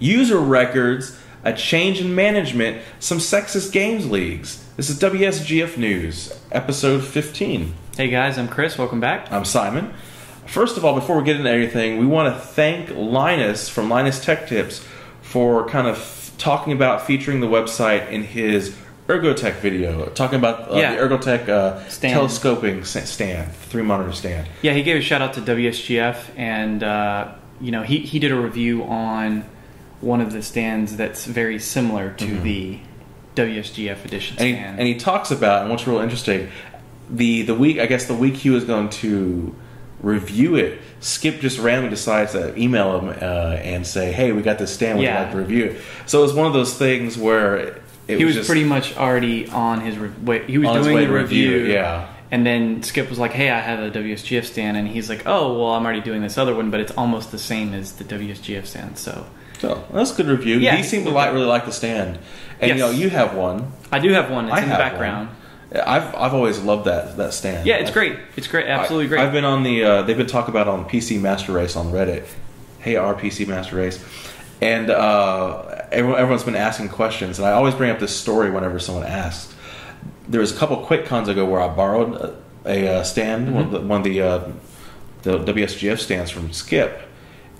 user records, a change in management, some sexist games leagues. This is WSGF News, episode 15. Hey guys, I'm Chris. Welcome back. I'm Simon. First of all, before we get into anything, we want to thank Linus from Linus Tech Tips for kind of talking about featuring the website in his Ergotech video, talking about the Ergotech telescoping stand, 3-monitor stand. Yeah, he gave a shout out to WSGF, and you know, he did a review on one of the stands that's very similar to the WSGF edition stand. And he talks about, and what's real interesting, the week he was going to review it, Skip just randomly decides to email him and say, "Hey, we got this stand. Would you like to review it?" So it was one of those things where he was pretty much already on his he was doing the review, yeah. And then Skip was like, "Hey, I have a WSGF stand," and he's like, "Oh, well, I'm already doing this other one, but it's almost the same as the WSGF stand." So that's a good review. Yeah, he seemed to really like the stand, and you know, you have one. I do have one. It's in the background. I've always loved that stand. Yeah, it's great. It's great. Absolutely great. I've been on the they've been talking about it on PC Master Race on Reddit. Hey, our PC Master Race, and everyone's been asking questions, and I always bring up this story whenever someone asks. There was a couple quick cons ago where I borrowed a stand, one of the WSGF stands from Skip,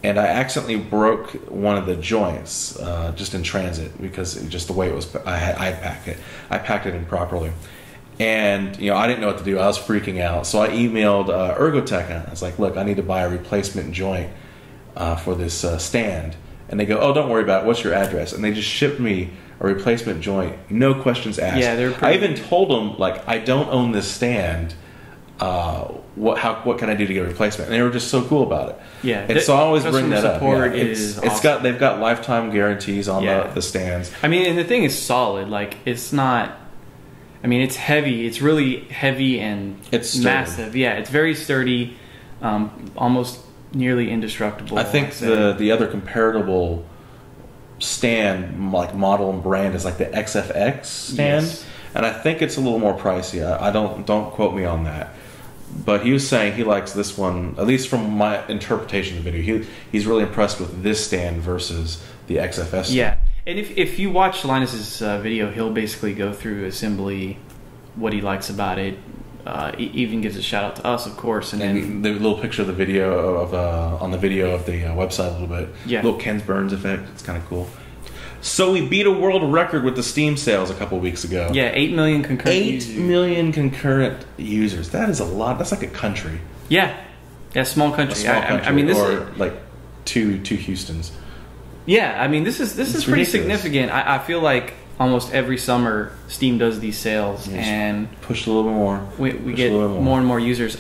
and I accidentally broke one of the joints just in transit because just the way it was. I packed it improperly. And you know, I didn't know what to do. I was freaking out, so I emailed Ergotech, and I was like, "Look, I need to buy a replacement joint for this stand." And they go, "Oh, don't worry about it. What's your address?" And they just shipped me a replacement joint, no questions asked. Yeah, I even told them, like, I don't own this stand. What can I do to get a replacement? And they were just so cool about it. Yeah, and so I always bring that up. Yeah, awesome. They've got lifetime guarantees on the stands. I mean, and the thing is solid. Like, it's not. I mean, it's heavy. It's really heavy and it's massive. Yeah, it's very sturdy, almost nearly indestructible. I think the other comparable stand, like model and brand, is like the XFX stand, and I think it's a little more pricey. I don't quote me on that, but he was saying he likes this one, at least from my interpretation of the video. He's really impressed with this stand versus the XFS stand. Yeah. And if you watch Linus's video, he'll basically go through assembly, what he likes about it. He even gives a shout out to us, of course, and then the little picture of the video of on the video of the website a little bit. Yeah, little Ken Burns effect. It's kind of cool. So we beat a world record with the Steam sales a couple weeks ago. Yeah, 8 million concurrent. 8 million concurrent users. That is a lot. That's like a country. Yeah, small country. A small country. I mean, this is like two Houstons. Yeah, I mean, this is pretty significant. I feel like almost every summer Steam does these sales and push a little bit more. We get more and more users.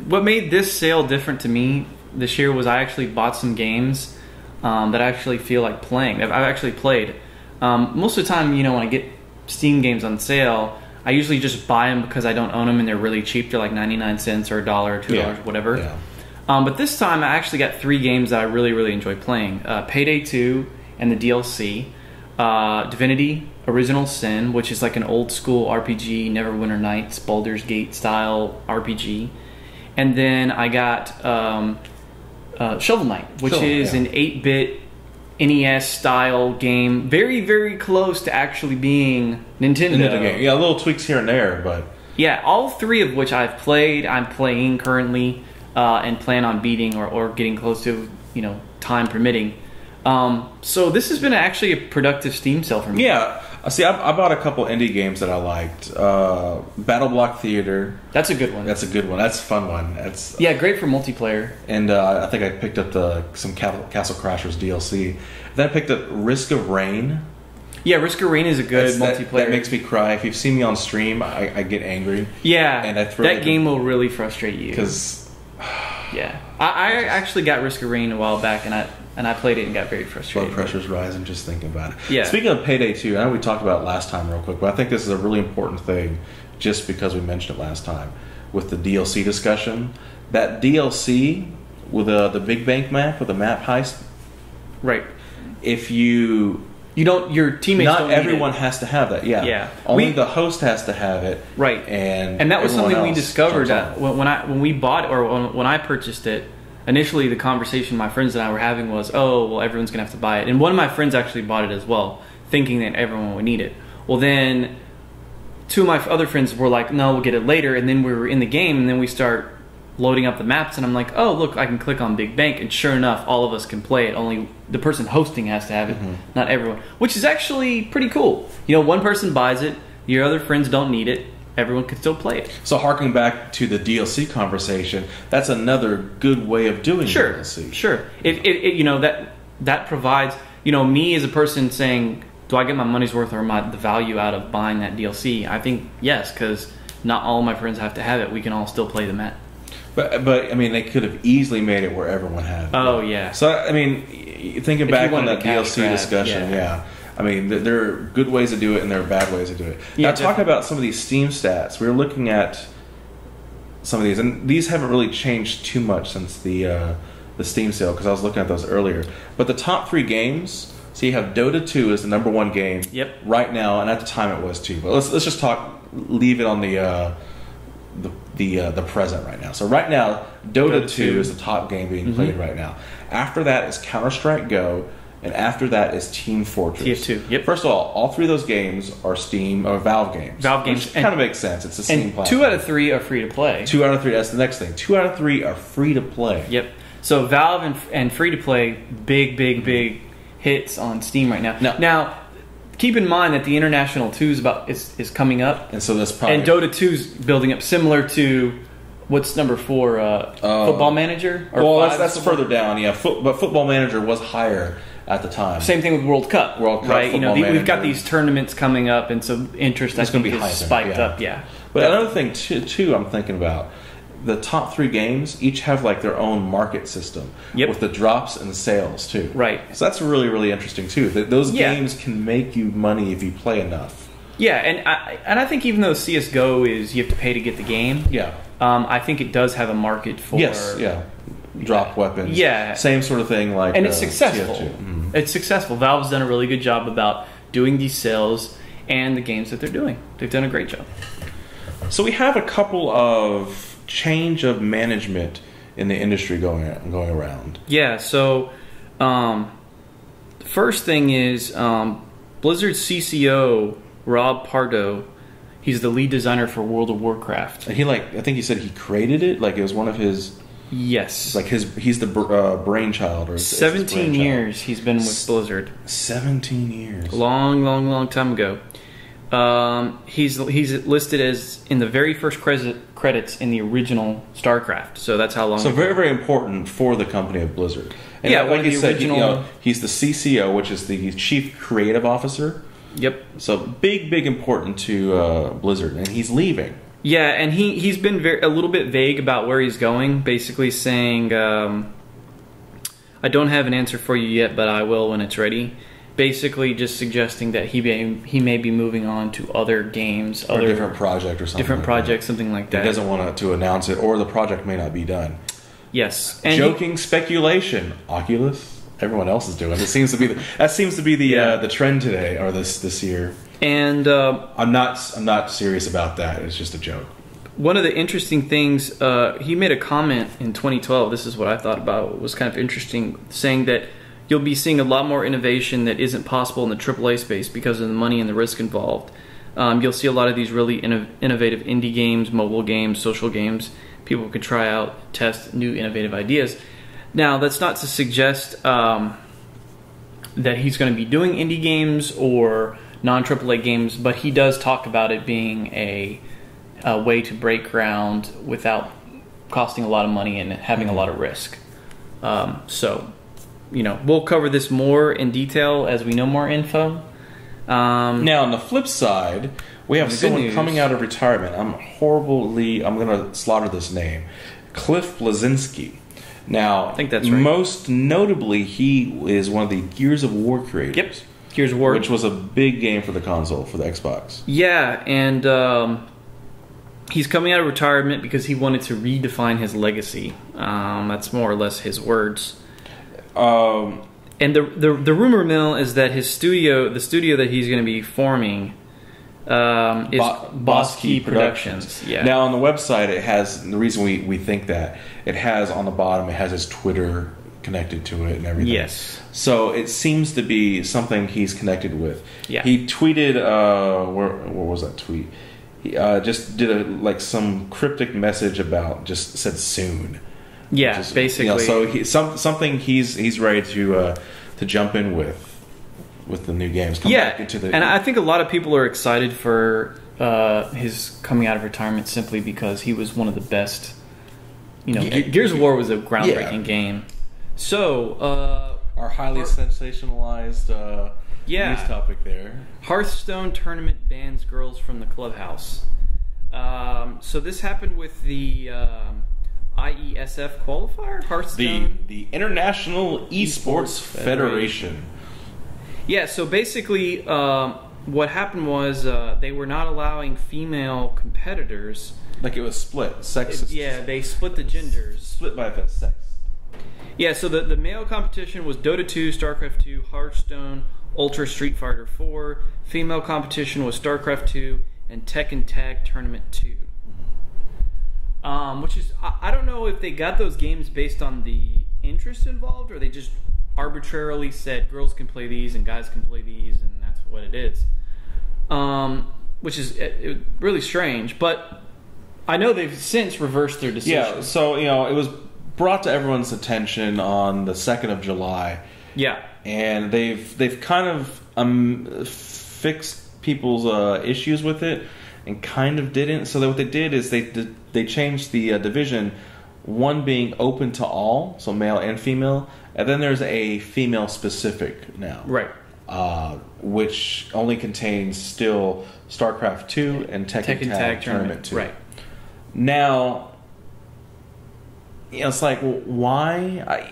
What made this sale different to me this year was I actually bought some games that I actually feel like playing. I've actually played. Most of the time, you know, when I get Steam games on sale, I usually just buy them because I don't own them and they're really cheap. They're like 99 cents or $1, $2, whatever. Yeah. But this time I actually got 3 games that I really enjoyed playing. Payday 2 and the DLC. Divinity Original Sin, which is like an old school RPG, Neverwinter Nights, Baldur's Gate style RPG. And then I got Shovel Knight, which is an 8-bit NES style game. Very close to actually being Nintendo game. Yeah, little tweaks here and there, but... Yeah, all 3 of which I've played, I'm playing currently. And plan on beating or getting close to, you know, time permitting. So this has been actually a productive Steam sale for me. Yeah. See, I bought a couple indie games that I liked. Battle Block Theater. That's a good one. That's a good one. That's a fun one. That's great for multiplayer. And I think I picked up some Castle Crashers DLC. Then I picked up Risk of Rain. Yeah, Risk of Rain is a good multiplayer. That makes me cry. If you've seen me on stream, I get angry. Yeah, and that game will really frustrate you. Because... Yeah, I actually got Risk of Rain a while back, and I played it and got very frustrated. Blood pressure's rising just thinking about it. Yeah. Speaking of Payday 2, I know we talked about it last time real quick, but I think this is a really important thing just because we mentioned it last time with the DLC discussion. That DLC with the Big Bank map, with the map heist. Right. If you don't, your teammates not don't everyone need it. has to have that. Yeah. Only the host has to have it. Right. And that was something we discovered when we bought it, or when I purchased it. initially the conversation my friends and I were having was, oh, well, everyone's going to have to buy it. And one of my friends actually bought it as well, thinking that everyone would need it. Well, then two of my other friends were like, no, we'll get it later. And then we were in the game, and then we start loading up the maps, and I'm like, oh, look, I can click on Big Bank, and sure enough, all of us can play it. Only the person hosting has to have it, not everyone, which is actually pretty cool. You know, one person buys it, your other friends don't need it, everyone can still play it. So harking back to the DLC conversation, that's another good way of doing DLC. Sure. It you know, that provides, you know, me as a person saying, do I get my money's worth or the value out of buying that DLC? I think yes, because not all my friends have to have it. We can all still play the map. But I mean, they could have easily made it where everyone had it. Oh, yeah. So, I mean, thinking back on that DLC discussion, yeah. I mean, there are good ways to do it and there are bad ways to do it. Yeah, now, talk about some of these Steam stats. We were looking at some of these, and these haven't really changed too much since the Steam sale, because I was looking at those earlier. But the top 3 games, so you have Dota 2 is the #1 game right now, and at the time it was too. But let's just leave it on the present right now. So right now, Dota 2 is the top game being played right now. After that is Counter-Strike Go, and after that is Team Fortress. TF2. Yep. First of all 3 of those games are Steam or Valve games. Valve games, which kind of makes sense. It's the Steam platform. 2 out of 3 are free to play. 2 out of 3. That's the next thing. 2 out of 3 are free to play. Yep. So Valve and free to play, big hits on Steam right now. Now, keep in mind that the International 2 is coming up, and so that's probably, and Dota 2's building up, similar to what's number 4, Football Manager. Or well, that's further down, yeah. But Football Manager was higher at the time. Same thing with World Cup, right? You know, we've got these tournaments coming up, and so interest I think is spiked up. Yeah. But another thing too, I'm thinking about. The top 3 games each have like their own market system with the drops and sales too. Right. So that's really, really interesting too. Those games can make you money if you play enough. Yeah, and I think even though CS:GO is you have to pay to get the game. Yeah. I think it does have a market for drop weapons. Yeah. Same sort of thing like. And it's successful. It's successful. Valve's done a really good job about doing these sales and the games that they're doing. They've done a great job. So we have a couple of change of management in the industry going around. Yeah, so the first thing is Blizzard's CCO, Rob Pardo, he's the lead designer for World of Warcraft. And I think he said he created it, like it was one of his. Yes. He's the brainchild. Or 17 years he's been with Blizzard. 17 years. Long time ago. He's listed as in the very first credits in the original StarCraft. So that's how long. So very, very important for the company of Blizzard. And yeah, like you said, he's the CCO, which is the Chief Creative Officer. Yep. So big important to Blizzard, and he's leaving. Yeah, and he's been a little bit vague about where he's going. Basically saying, "I don't have an answer for you yet, but I will when it's ready." Basically, just suggesting that he may be moving on to other games, or a different project or something. Different project, something like that. He doesn't want to announce it, or the project may not be done. Yes, and joking speculation. Oculus, everyone else is doing. It seems to be the trend today or this year. And I'm not serious about that. It's just a joke. One of the interesting things he made a comment in 2012. This is what I thought about. It was kind of interesting, saying that you'll be seeing a lot more innovation that isn't possible in the AAA space because of the money and the risk involved. You'll see a lot of these really innovative indie games, mobile games, social games. People can try out, test new innovative ideas. Now, that's not to suggest that he's going to be doing indie games or non-AAA games, but he does talk about it being a way to break ground without costing a lot of money and having a lot of risk. So, we'll cover this more in detail as we know more info. Now, on the flip side, we have someone coming out of retirement. I'm going to slaughter this name. Cliff Bleszinski. Now, I think that's right. Most notably, he is one of the Gears of War creators. Yep, Gears of War. Which was a big game for the console, for the Xbox. Yeah, and he's coming out of retirement because he wanted to redefine his legacy. That's more or less his words. And the rumor mill is that the studio that he's going to be forming, is Boss Key Productions. Yeah. Now on the website, it has the reason we think that it has on the bottom. It has his Twitter connected to it and everything. Yes. So it seems to be something he's connected with. Yeah. He tweeted. What was that tweet? He just did some cryptic message about just said soon. Yeah, basically. So something he's ready to jump in with the new games. Back into the, and I think a lot of people are excited for his coming out of retirement simply because he was one of the best. Gears of War was a groundbreaking game. So our highly sensationalized news topic there. Hearthstone tournament bans girls from the clubhouse. So this happened with the IeSF qualifier, Hearthstone, the International Esports Federation. Yeah, so basically, what happened was they were not allowing female competitors. Like it was split, sexist. Yeah, they split the genders. Split by sex. Yeah, so the male competition was Dota 2, StarCraft 2, Hearthstone, Ultra Street Fighter 4. Female competition was StarCraft 2 and Tekken Tag Tournament 2. Which is, I don't know if they got those games based on the interest involved, or they just arbitrarily said girls can play these and guys can play these, and that's what it is. Which is really strange, but I know they've since reversed their decision. Yeah, so it was brought to everyone's attention on the 2nd of July. Yeah, and they've kind of fixed people's issues with it, and kind of didn't. So what they did is they changed the division, one being open to all, so male and female, and then there's a female specific now, right? Which only contains still StarCraft 2 and Tekken Tag Tournament 2. Right. Now, it's like, well, why?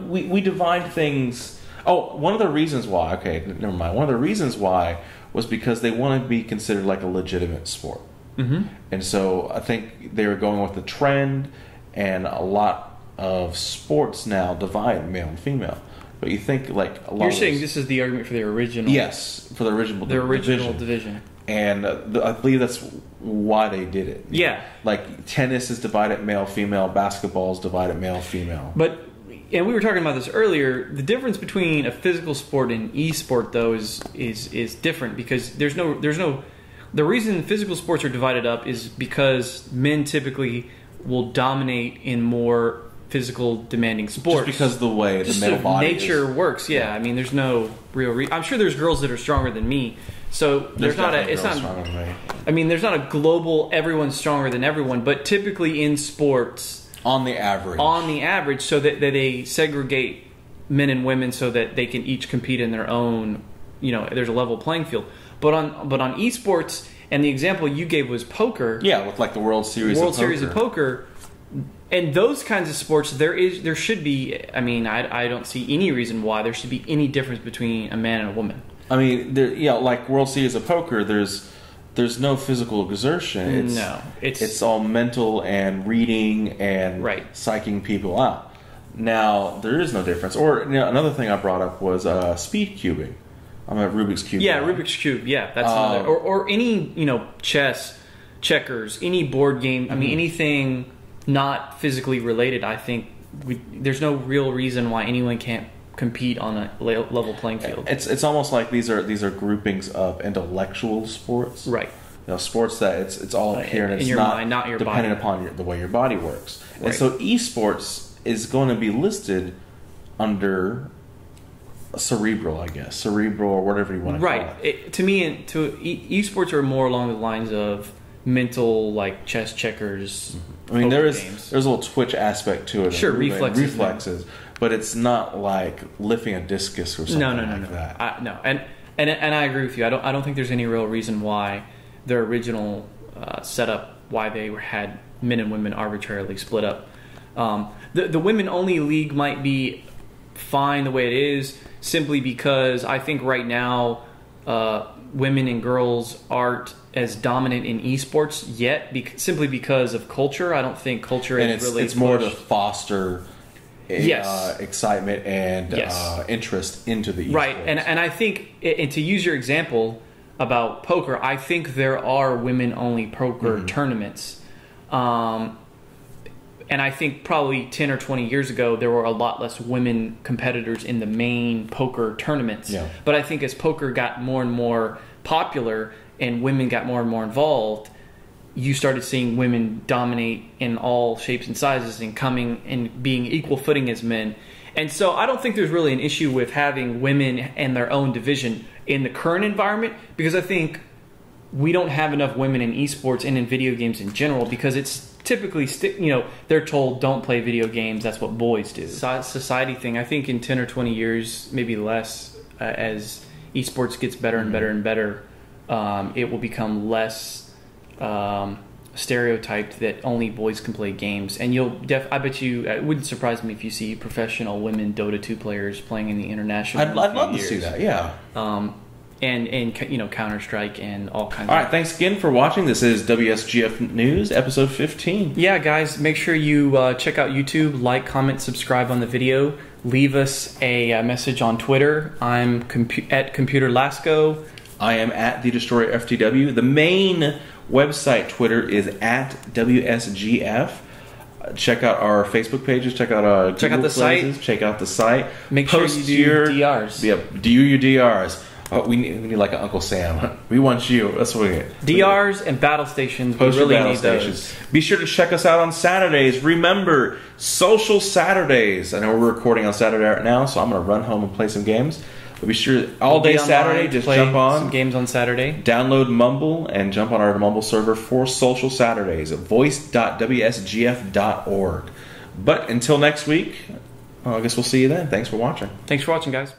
We divide things. Oh, one of the reasons why. Okay, never mind. One of the reasons why was because they want to be considered like a legitimate sport. Mm-hmm. And so I think they were going with the trend, and a lot of sports now divide male and female. But you think like a lot. You're saying this is the argument for the original? Yes, for the original. The original division. And I believe that's why they did it. Yeah. Like tennis is divided male-female, basketball is divided male-female. And we were talking about this earlier. The difference between a physical sport and e-sport, though, is different because there's no. The reason physical sports are divided up is because men typically will dominate in more physical demanding sports. Just because of the way the male body nature works. Yeah, I mean, there's no real. I'm sure there's girls that are stronger than me. So there's not a. It's not. I mean, there's not a global everyone's stronger than everyone, but typically in sports, on the average, so that they segregate men and women so that they can each compete in their own. There's a level playing field. But on esports, and the example you gave was poker. Yeah, with like the World Series of Poker. And those kinds of sports, there should be. I mean, I don't see any reason why there should be any difference between a man and a woman. I mean, like World Series of Poker, there's no physical exertion. It's all mental and reading and psyching people out. Now there is no difference. Or another thing I brought up was speed cubing. I'm at Rubik's Cube. Yeah, Rubik's Cube. Yeah, that's another. Or any chess, checkers, any board game. I mean, anything not physically related. I think there's no real reason why anyone can't compete on a level playing field. It's almost like these are groupings of intellectual sports, right? Sports that it's all up here and it's your mind, not your dependent body. upon the way your body works. Right. And so esports is going to be listed under cerebral, I guess, cerebral or whatever you want to call it. To me, esports are more along the lines of mental, like chess, checkers. I mean, there's a little twitch aspect to it. Sure, reflexes. But it's not like lifting a discus or something like that. No, and I agree with you. I don't think there's any real reason why their original setup, why they had men and women arbitrarily split up. The women only league might be fine the way it is, simply because I think right now women and girls aren't as dominant in esports yet, simply because of culture. I don't think culture is really. It's more to foster. Excitement and interest into the esports. Right, and I think, and to use your example, about poker. I think there are women-only poker tournaments. And I think probably 10 or 20 years ago, there were a lot less women competitors in the main poker tournaments. Yeah. But I think as poker got more and more popular and women got more and more involved, you started seeing women dominate in all shapes and sizes and coming and being equal footing as men. And so I don't think there's really an issue with having women and their own division in the current environment, because I think we don't have enough women in esports and in video games in general, because it's typically, they're told don't play video games. That's what boys do. Society thing. I think in 10 or 20 years, maybe less, as esports gets better and better and better, it will become less stereotyped that only boys can play games. And I bet you, it wouldn't surprise me if you see professional women Dota 2 players playing in the international. I'd love to see that. Yeah. And Counter-Strike and all kinds All right, thanks again for watching. This is WSGF News, episode 15. Yeah, guys, make sure you check out YouTube, like, comment, subscribe on the video. Leave us a message on Twitter. I'm at Computer Lasco. I am at The Destroyer FTW. The main website Twitter is at WSGF. Check out our Facebook pages. Check out the site. Check out the site. Make sure you do your DRs. Yeah, do your DRs. Oh, we need like an Uncle Sam. We want you. That's what we get. DRs and battle stations. Post we really battle need stations. those. Be sure to check us out on Saturdays. Remember, Social Saturdays. I know we're recording on Saturday right now, so I'm going to run home and play some games. But be sure, all day Saturday, just jump on. Some games on Saturday. Download Mumble and jump on our Mumble server for Social Saturdays at voice.wsgf.org. But until next week, I guess we'll see you then. Thanks for watching. Thanks for watching, guys.